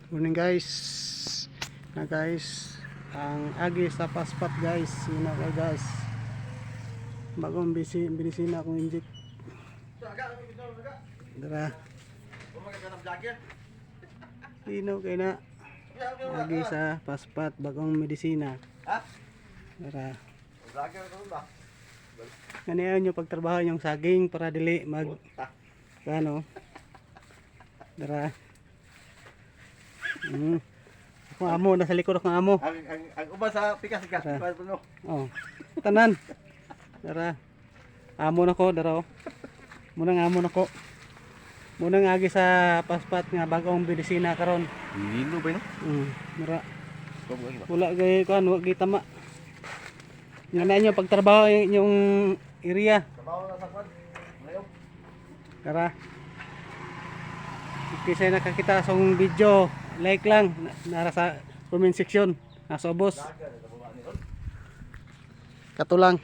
Morning guys. Guys, ang agi sa paspat guys, yun na guys. Bagong binisina akong inject. Dara. Linaw kayo na. Agi sa paspat, bagong medisina. Dara. Ganiyan nyo pagtrabaho yung saging para dili mag ano. Dara. Ako amo nasa likod ako amo. Ang uban sa pikas ka. Oh. Tanan. Dara. Amo nako dara. Munang amo nako. Munang agi sa paspat nga bagong medisina karon. Lino ba no? Dara. Wala gay kan wa gay tama. Ngana nyo pagtrabaho yung area. Trabaho na sa kwan. Ngayon. Dara. Kasi nakakita sa video, like lang nara sa comment section. Nasa ubos. Katulang.